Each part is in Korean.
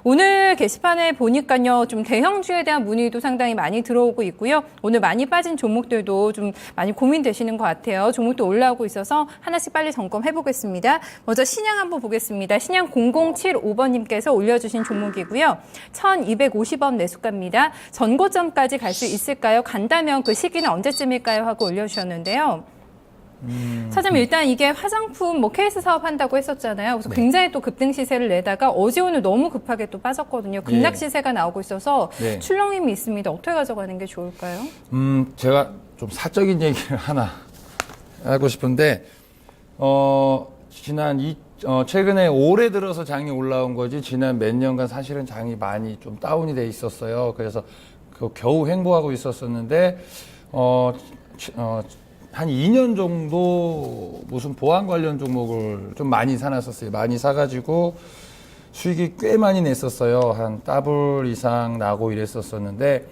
오늘 게시판에 보니까요, 좀 대형주에 대한 문의도 상당히 많이 들어오고 있고요. 오늘 많이 빠진 종목들도 좀 많이 고민되시는 것 같아요. 종목도 올라오고 있어서 하나씩 빨리 점검해 보겠습니다. 먼저 신양 한번 보겠습니다. 신양 0075번님께서 올려주신 종목이고요. 1250원 매수가입니다. 전고점까지 갈 수 있을까요? 간다면 그 시기는 언제쯤일까요? 하고 올려주셨는데요. 차장님, 일단 이게 화장품 케이스 사업 한다고 했었잖아요. 그래서 굉장히 또 급등 시세를 내다가 어제 오늘 너무 급하게 또 빠졌거든요. 급락 시세가 나오고 있어서 출렁임이 있습니다. 어떻게 가져가는 게 좋을까요? 제가 좀 사적인 얘기를 하나 하고 싶은데, 최근에 올해 들어서 장이 올라온 거지, 지난 몇 년간 사실은 장이 많이 좀 다운이 돼 있었어요. 그래서 겨우 횡보하고 있었었는데, 한 2년 정도 무슨 보안 관련 종목을 좀 많이 사놨었어요. 많이 사가지고 수익이 꽤 많이 냈었어요. 한 더블 이상 나고 이랬었었는데,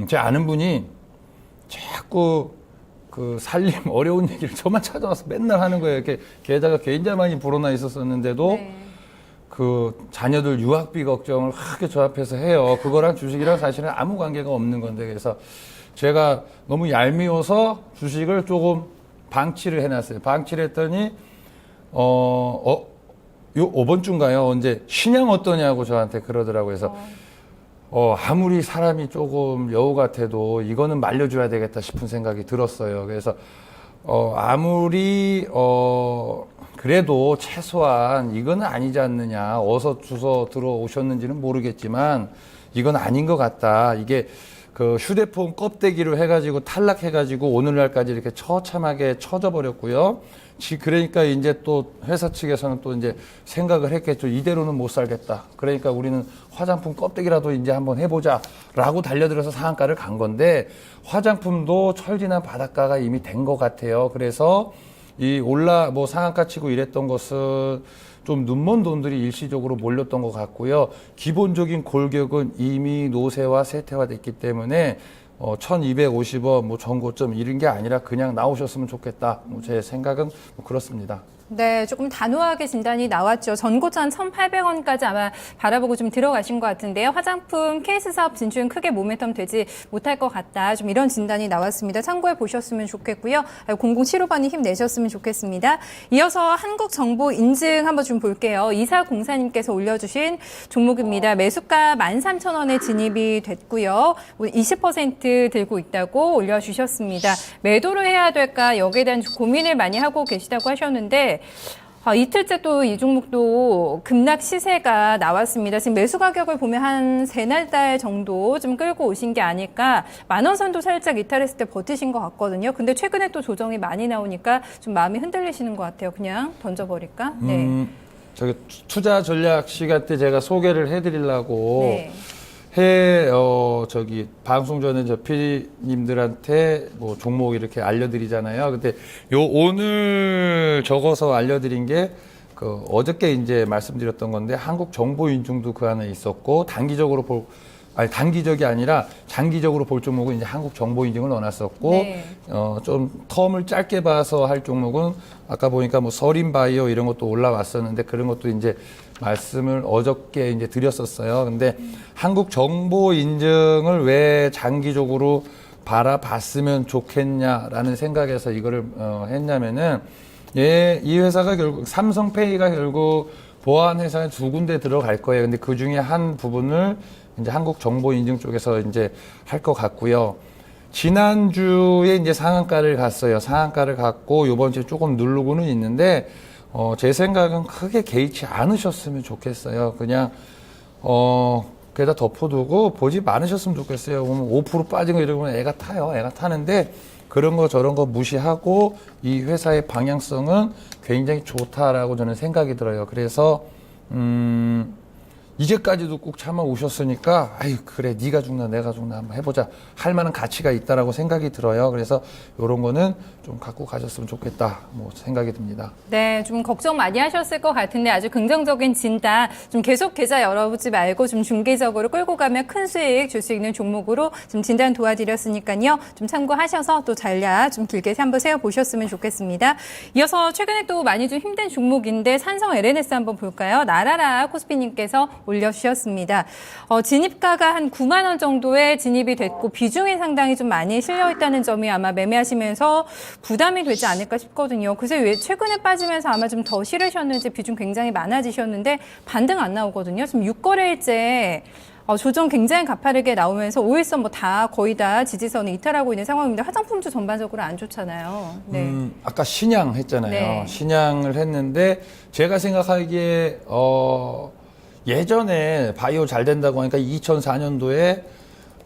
제 아는 분이 자꾸 살림 어려운 얘기를 저만 찾아와서 맨날 하는 거예요. 이렇게 게다가 계좌만이 불어나 있었었는데도 자녀들 유학비 걱정을 크게 저 앞에서 해요. 그거랑 주식이랑 사실은 아무 관계가 없는 건데, 그래서 제가 너무 얄미워서 주식을 조금 방치를 해놨어요. 방치를 했더니, 요 5번 주인가요? 언제 신양 어떠냐고 저한테 그러더라고요. 그래서, 아무리 사람이 조금 여우 같아도 이거는 말려줘야 되겠다 싶은 생각이 들었어요. 그래서, 그래도 최소한 이거는 아니지 않느냐. 어서 주워 들어오셨는지는 모르겠지만, 이건 아닌 것 같다. 이게, 휴대폰 껍데기로 해가지고 탈락해가지고 오늘날까지 이렇게 처참하게 쳐져 버렸고요. 그러니까 이제 또 회사 측에서는 또 이제 생각을 했겠죠. 이대로는 못 살겠다. 그러니까 우리는 화장품 껍데기라도 이제 한번 해보자. 라고 달려들어서 상한가를 간 건데, 화장품도 철지난 바닷가가 이미 된 것 같아요. 그래서 상한가 치고 이랬던 것은 좀 눈먼 돈들이 일시적으로 몰렸던 것 같고요. 기본적인 골격은 이미 노쇠화, 쇠퇴화됐기 때문에 1250원, 전고점 이런 게 아니라 그냥 나오셨으면 좋겠다. 제 생각은 그렇습니다. 네, 조금 단호하게 진단이 나왔죠. 전고점 1,800원까지 아마 바라보고 좀 들어가신 것 같은데요. 화장품 케이스 사업 진출은 크게 모멘텀 되지 못할 것 같다. 좀 이런 진단이 나왔습니다. 참고해 보셨으면 좋겠고요. 0075번이 힘내셨으면 좋겠습니다. 이어서 한국정보 인증 한번 좀 볼게요. 2404님께서 올려주신 종목입니다. 매수가 13,000원에 진입이 됐고요. 20% 들고 있다고 올려주셨습니다. 매도를 해야 될까 여기에 대한 고민을 많이 하고 계시다고 하셨는데, 이틀째 또 이 종목도 급락 시세가 나왔습니다. 지금 매수 가격을 보면 한 3-4달 정도 좀 끌고 오신 게 아닐까. 10,000원 선도 살짝 이탈했을 때 버티신 것 같거든요. 근데 최근에 또 조정이 많이 나오니까 좀 마음이 흔들리시는 것 같아요. 그냥 던져버릴까? 네. 투자 전략 시간 때 제가 소개를 해드리려고 방송 전에 저 PD님들한테 종목 이렇게 알려드리잖아요. 근데 오늘 적어서 알려드린 게 어저께 이제 말씀드렸던 건데, 한국 정보 인증도 그 안에 있었고, 단기적이 아니라 장기적으로 볼 종목은 이제 한국 정보 인증을 넣어놨었고, 좀 텀을 짧게 봐서 할 종목은 아까 보니까 서린바이오 이런 것도 올라왔었는데, 그런 것도 이제 말씀을 어저께 이제 드렸었어요. 근데 한국 정보 인증을 왜 장기적으로 바라봤으면 좋겠냐라는 생각에서 이거를 했냐면은, 이 회사가 결국 삼성페이가 결국 보안 회사에 2군데 들어갈 거예요. 근데 그 중에 한 부분을 이제 한국 정보 인증 쪽에서 이제 할 것 같고요. 지난주에 이제 상한가를 갔어요. 상한가를 갔고, 요번 주에 조금 누르고는 있는데, 제 생각은 크게 개의치 않으셨으면 좋겠어요. 그냥, 그에다 덮어두고 보지 않으셨으면 좋겠어요. 5% 빠진 거 이러면 애가 타요. 애가 타는데, 그런 거 저런 거 무시하고 이 회사의 방향성은 굉장히 좋다라고 저는 생각이 들어요. 그래서, 이제까지도 꾹 참아 오셨으니까, 그래, 네가 죽나 내가 죽나 한번 해보자 할 만한 가치가 있다라고 생각이 들어요. 그래서 이런 거는 좀 갖고 가셨으면 좋겠다 생각이 듭니다. 네, 좀 걱정 많이 하셨을 것 같은데 아주 긍정적인 진단, 좀 계속 계좌 열어보지 말고 좀 중기적으로 끌고 가면 큰 수익 줄 수 있는 종목으로 좀 진단 도와드렸으니까요. 좀 참고하셔서 또 전략 좀 길게 한번 세워보셨으면 좋겠습니다. 이어서 최근에 또 많이 좀 힘든 종목인데 산성 LNS 한번 볼까요? 나라라 코스피님께서 올려주셨습니다. 진입가가 한 9만 원 정도에 진입이 됐고 비중이 상당히 좀 많이 실려 있다는 점이 아마 매매하시면서 부담이 되지 않을까 싶거든요. 그래서 왜 최근에 빠지면서 아마 좀 더 싫으셨는지 비중 굉장히 많아지셨는데 반등 안 나오거든요. 지금 6거래일째 조정 굉장히 가파르게 나오면서 5일선 뭐 다 거의 다 지지선을 이탈하고 있는 상황입니다. 화장품주 전반적으로 안 좋잖아요. 네. 아까 신양 했잖아요. 네. 신양을 했는데 제가 생각하기에 예전에 바이오 잘 된다고 하니까 2004년도에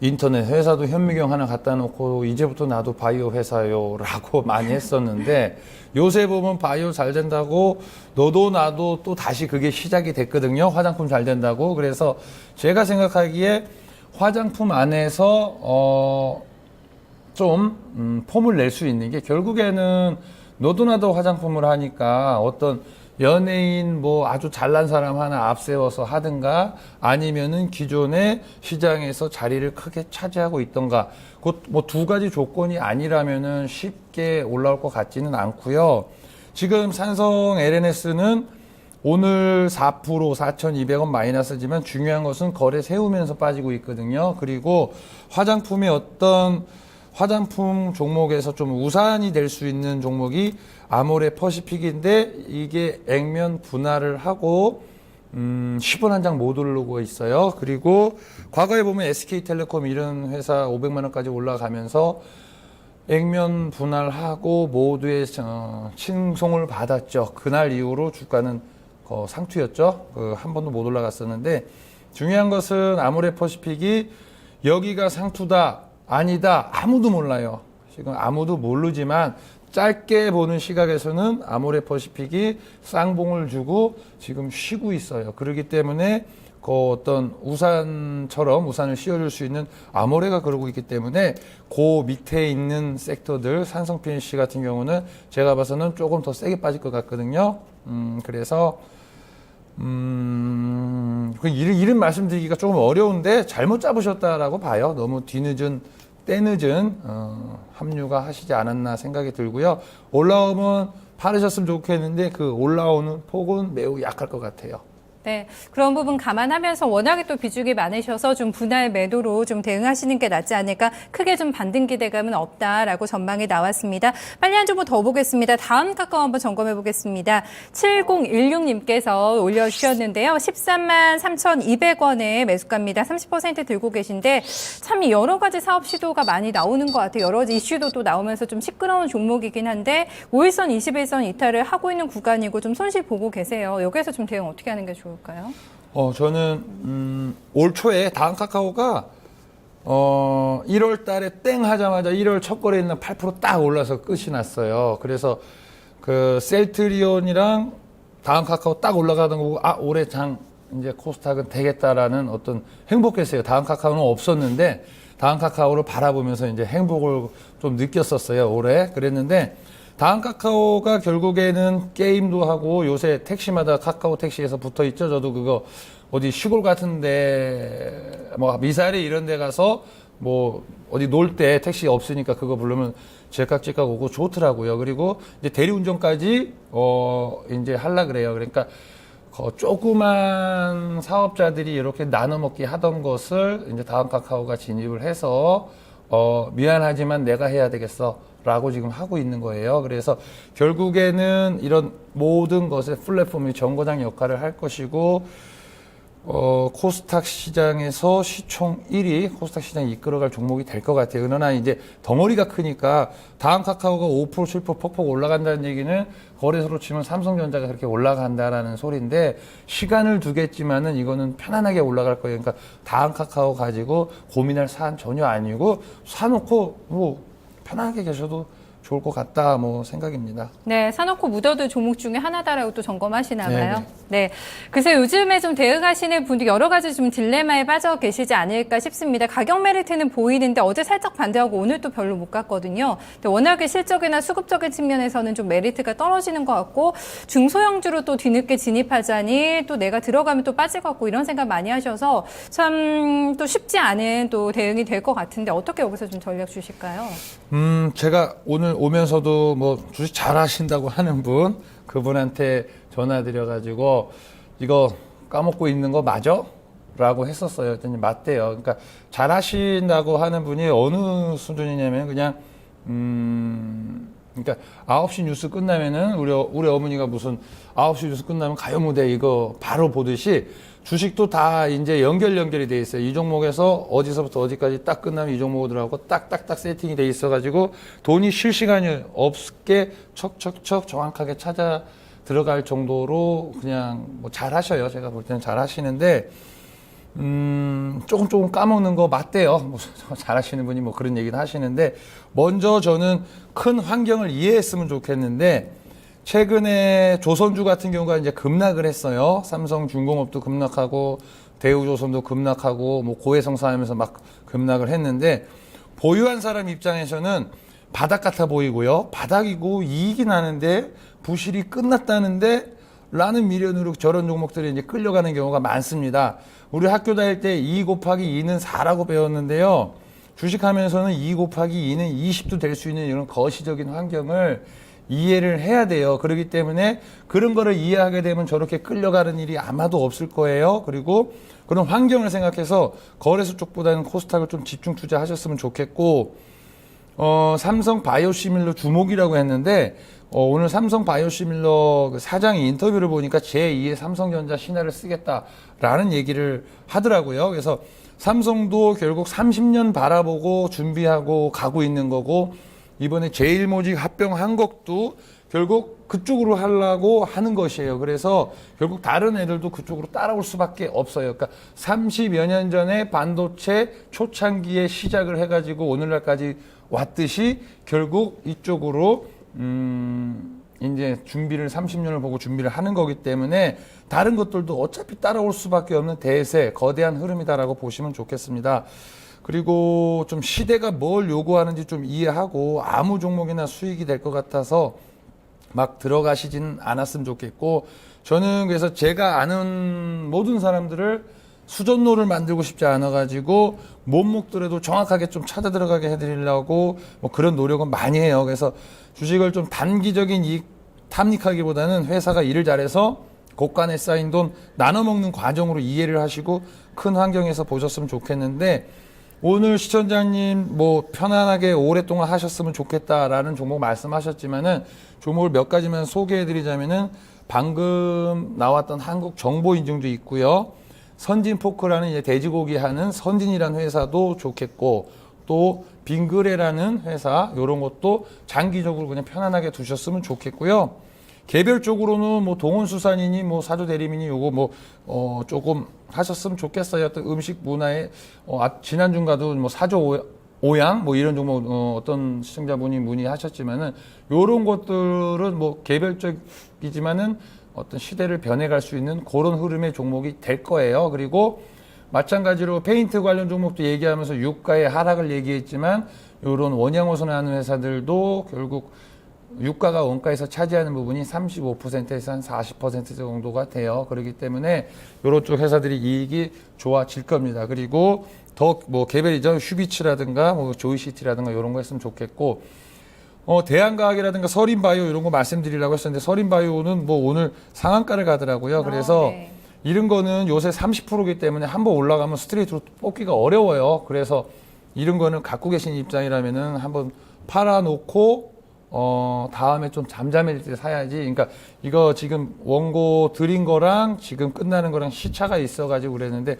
인터넷 회사도 현미경 하나 갖다 놓고 이제부터 나도 바이오 회사요라고 많이 했었는데 요새 보면 바이오 잘 된다고 너도 나도 또 다시 그게 시작이 됐거든요. 화장품 잘 된다고. 그래서 제가 생각하기에 화장품 안에서 좀 폼을 낼 수 있는 게 결국에는 너도 나도 화장품을 하니까 어떤 연예인 뭐 아주 잘난 사람 하나 앞세워서 하든가 아니면은 기존의 시장에서 자리를 크게 차지하고 있던가 그 뭐 두 가지 조건이 아니라면은 쉽게 올라올 것 같지는 않고요. 지금 삼성 LNS는 오늘 4% 4,200원 마이너스지만 중요한 것은 거래 세우면서 빠지고 있거든요. 그리고 화장품의 어떤 화장품 종목에서 좀 우산이 될 수 있는 종목이 아모레 퍼시픽인데 이게 액면 분할을 하고 10원 한 장 못 오르고 있어요. 그리고 과거에 보면 SK텔레콤 이런 회사 500만 원까지 올라가면서 액면 분할하고 모두의 칭송을 받았죠. 그날 이후로 주가는 상투였죠. 한 번도 못 올라갔었는데 중요한 것은 아모레 퍼시픽이 여기가 상투다 아니다 아무도 몰라요. 지금 아무도 모르지만 짧게 보는 시각에서는 아모레 퍼시픽이 쌍봉을 주고 지금 쉬고 있어요. 그렇기 때문에 그 어떤 우산처럼 우산을 씌워줄 수 있는 아모레가 그러고 있기 때문에 그 밑에 있는 섹터들 삼성 P&C 같은 경우는 제가 봐서는 조금 더 세게 빠질 것 같거든요. 그래서 이름 말씀드리기가 조금 어려운데 잘못 잡으셨다라고 봐요. 너무 때늦은 합류가 하시지 않았나 생각이 들고요. 올라오면 팔으셨으면 좋겠는데 그 올라오는 폭은 매우 약할 것 같아요. 네, 그런 부분 감안하면서 워낙에 또 비중이 많으셔서 좀 분할 매도로 좀 대응하시는 게 낫지 않을까 크게 좀 반등 기대감은 없다라고 전망이 나왔습니다. 빨리 한 주보 더 보겠습니다. 다음 카카오 한번 점검해 보겠습니다. 7016님께서 올려주셨는데요. 13만 3,200원에 매수가입니다. 30% 들고 계신데 참 여러 가지 사업 시도가 많이 나오는 것 같아요. 여러 가지 이슈도 또 나오면서 좀 시끄러운 종목이긴 한데 5일선, 21선 이탈을 하고 있는 구간이고 좀 손실 보고 계세요. 여기에서 좀 대응 어떻게 하는 게 좋을까요? 저는 올 초에 다음 카카오가 1월 달에 땡 하자마자 1월 첫 거래일 날 8% 올라서 끝이 났어요. 그래서 그 셀트리온이랑 다음 카카오 딱 올라가던 거고 올해 장 이제 코스닥은 되겠다라는 어떤 행복했어요. 다음 카카오는 없었는데 다음 카카오를 바라보면서 이제 행복을 좀 느꼈었어요. 올해 그랬는데 다음 카카오가 결국에는 게임도 하고 요새 택시마다 카카오 택시에서 붙어 있죠. 저도 그거 어디 시골 같은데 뭐 미사리 이런 데 가서 뭐 어디 놀 때 택시 없으니까 그거 부르면 제깍제깍 오고 좋더라고요. 그리고 이제 대리운전까지 이제 하려 그래요. 그러니까 조그만 사업자들이 이렇게 나눠 먹기 하던 것을 이제 다음 카카오가 진입을 해서 미안하지만 내가 해야 되겠어. 라고 지금 하고 있는 거예요. 그래서 결국에는 이런 모든 것의 플랫폼이 정거장 역할을 할 것이고, 코스닥 시장에서 시총 1위, 코스닥 시장이 이끌어갈 종목이 될 것 같아요. 그러나 이제 덩어리가 크니까 다음 카카오가 5%, 7% 폭폭 올라간다는 얘기는 거래소로 치면 삼성전자가 그렇게 올라간다라는 소리인데 시간을 두겠지만은 이거는 편안하게 올라갈 거예요. 그러니까 다음 카카오 가지고 고민할 사안 전혀 아니고 사놓고 뭐 편하게 계셔도 좋을 것 같다 생각입니다. 네, 사놓고 묻어도 종목 중에 하나다라고 또 점검하시나 봐요. 네네. 네. 그래서 요즘에 좀 대응하시는 분들 여러 가지 좀 딜레마에 빠져 계시지 않을까 싶습니다. 가격 메리트는 보이는데 어제 살짝 반대하고 오늘 또 별로 못 갔거든요. 근데 워낙에 실적이나 수급적인 측면에서는 좀 메리트가 떨어지는 것 같고 중소형주로 또 뒤늦게 진입하자니 또 내가 들어가면 또 빠질 것 같고 이런 생각 많이 하셔서 참 또 쉽지 않은 또 대응이 될 것 같은데 어떻게 여기서 좀 전략 주실까요? 제가 오늘 오면서도 주식 잘 하신다고 하는 그분한테 전화 드려가지고 이거 까먹고 있는 거 맞아? 라고 했었어요. 그랬더니 맞대요. 그러니까 잘하신다고 하는 분이 어느 수준이냐면 그냥 그러니까 9시 뉴스 끝나면은 우리 어머니가 무슨 9시 뉴스 끝나면 가요 무대 이거 바로 보듯이 주식도 다 이제 연결이 돼 있어요. 이 종목에서 어디서부터 어디까지 딱 끝나면 이 종목들하고 딱딱딱 세팅이 돼 있어가지고 돈이 쉴 시간이 없게 척척척 정확하게 찾아 들어갈 정도로 그냥 뭐 잘하셔요. 제가 볼 때는 잘하시는데 조금 까먹는 거 맞대요. 뭐 잘하시는 분이 뭐 그런 얘기도 하시는데 먼저 저는 큰 환경을 이해했으면 좋겠는데 최근에 조선주 같은 경우가 이제 급락을 했어요. 삼성중공업도 급락하고 대우조선도 급락하고 뭐 고해성사하면서 막 급락을 했는데 보유한 사람 입장에서는 바닥 같아 보이고요. 바닥이고 이익이 나는데 부실이 끝났다는데 라는 미련으로 저런 종목들이 이제 끌려가는 경우가 많습니다. 우리 학교 다닐 때 2 곱하기 2는 4라고 배웠는데요. 주식하면서는 2 곱하기 2는 20도 될 수 있는 이런 거시적인 환경을 이해를 해야 돼요. 그렇기 때문에 그런 거를 이해하게 되면 저렇게 끌려가는 일이 아마도 없을 거예요. 그리고 그런 환경을 생각해서 거래소 쪽보다는 코스닥을 좀 집중 투자하셨으면 좋겠고 삼성 바이오시밀러 주목이라고 했는데 오늘 삼성 바이오시밀러 그 사장이 인터뷰를 보니까 제2의 삼성전자 신화를 쓰겠다라는 얘기를 하더라고요. 그래서 삼성도 결국 30년 바라보고 준비하고 가고 있는 거고 이번에 제일모직 합병한 것도 결국 그쪽으로 하려고 하는 것이에요. 그래서 결국 다른 애들도 그쪽으로 따라올 수밖에 없어요. 그러니까 30여 년 전에 반도체 초창기에 시작을 해가지고 오늘날까지 왔듯이 결국 이쪽으로 이제 준비를 30년을 보고 준비를 하는 거기 때문에 다른 것들도 어차피 따라올 수밖에 없는 대세, 거대한 흐름이다라고 보시면 좋겠습니다. 그리고 좀 시대가 뭘 요구하는지 좀 이해하고 아무 종목이나 수익이 될 것 같아서 막 들어가시진 않았으면 좋겠고 저는 그래서 제가 아는 모든 사람들을 수전노를 만들고 싶지 않아가지고 못 먹더라도 정확하게 좀 찾아 들어가게 해드리려고 뭐 그런 노력은 많이 해요. 그래서 주식을 좀 단기적인 이익 탐닉하기보다는 회사가 일을 잘해서 고간에 쌓인 돈 나눠 먹는 과정으로 이해를 하시고 큰 환경에서 보셨으면 좋겠는데 오늘 시청자님 뭐 편안하게 오랫동안 하셨으면 좋겠다라는 종목 말씀하셨지만은 종목을 몇 가지만 소개해드리자면은 방금 나왔던 한국정보인증도 있고요. 선진포크라는 이제 돼지고기 하는 선진이라는 회사도 좋겠고 또 빙그레라는 회사 이런 것도 장기적으로 그냥 편안하게 두셨으면 좋겠고요. 개별적으로는 뭐 동원수산이니 뭐 사조대리민이 요거 뭐 조금 하셨으면 좋겠어요. 어떤 음식 문화에 지난주가도 뭐 사조 오양 뭐 이런 종목 어떤 시청자분이 문의하셨지만은 요런 것들은 뭐 개별적이지만은 어떤 시대를 변해갈 수 있는 그런 흐름의 종목이 될 거예요. 그리고 마찬가지로 페인트 관련 종목도 얘기하면서 유가의 하락을 얘기했지만 이런 원양어선 하는 회사들도 결국 유가가 원가에서 차지하는 부분이 35%에서 한 40% 정도가 돼요. 그렇기 때문에 이런 쪽 회사들이 이익이 좋아질 겁니다. 그리고 더 뭐 개별이죠. 휴비츠라든가 뭐 조이시티라든가 이런 거 했으면 좋겠고 대한과학이라든가 서린바이오 이런 거 말씀드리려고 했었는데 서린바이오는 뭐 오늘 상한가를 가더라고요. 그래서 네. 이런 거는 요새 30%이기 때문에 한번 올라가면 스트레이트로 뽑기가 어려워요. 그래서 이런 거는 갖고 계신 입장이라면은 한번 팔아놓고 다음에 좀 잠잠해질 때 사야지. 그러니까 이거 지금 원고 드린 거랑 지금 끝나는 거랑 시차가 있어가지고 그랬는데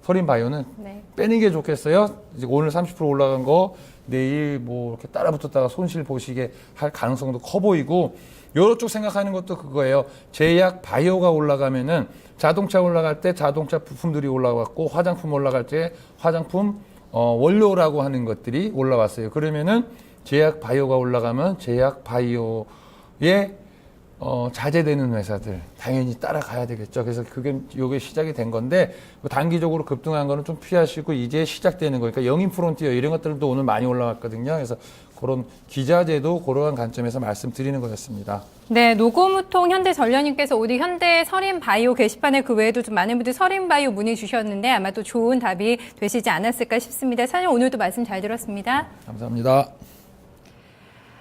서린바이오는 네. 빼는 게 좋겠어요. 이제 오늘 30% 올라간 거 내일 뭐 이렇게 따라붙었다가 손실 보시게 할 가능성도 커 보이고 여러 쪽 생각하는 것도 그거예요. 제약 바이오가 올라가면은 자동차 올라갈 때 자동차 부품들이 올라왔고 화장품 올라갈 때 화장품 원료라고 하는 것들이 올라왔어요. 그러면은 제약 바이오가 올라가면 제약 바이오에 자제되는 회사들 당연히 따라가야 되겠죠. 그래서 요게 시작이 된 건데 단기적으로 급등한 거는 좀 피하시고 이제 시작되는 거니까 영인 프론티어 이런 것들도 오늘 많이 올라왔거든요. 그래서 그런 기자재도 그러한 관점에서 말씀드리는 거였습니다. 네, 노고무통 현대전력님께서 오늘 현대 서린바이오 게시판에 그 외에도 좀 많은 분들이 서린바이오 문의 주셨는데 아마 또 좋은 답이 되시지 않았을까 싶습니다. 사장님 오늘도 말씀 잘 들었습니다. 감사합니다.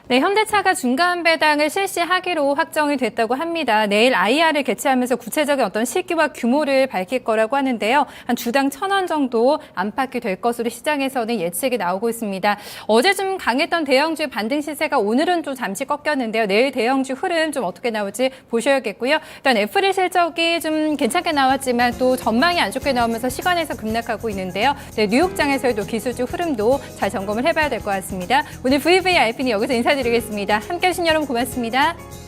네, 현대차가 중간 배당을 실시하기로 확정이 됐다고 합니다. 내일 IR을 개최하면서 구체적인 어떤 시기와 규모를 밝힐 거라고 하는데요. 한 주당 1,000원 정도 안팎이 될 것으로 시장에서는 예측이 나오고 있습니다. 어제 좀 강했던 대형주 반등 시세가 오늘은 좀 잠시 꺾였는데요. 내일 대형주 흐름 좀 어떻게 나올지 보셔야겠고요. 일단 애플의 실적이 좀 괜찮게 나왔지만 또 전망이 안 좋게 나오면서 시간에서 급락하고 있는데요. 네, 뉴욕장에서의 또 기술주 흐름도 잘 점검을 해봐야 될 것 같습니다. 오늘 VVIP는 여기서 인사드리겠습니다. 함께해 주신 여러분 고맙습니다.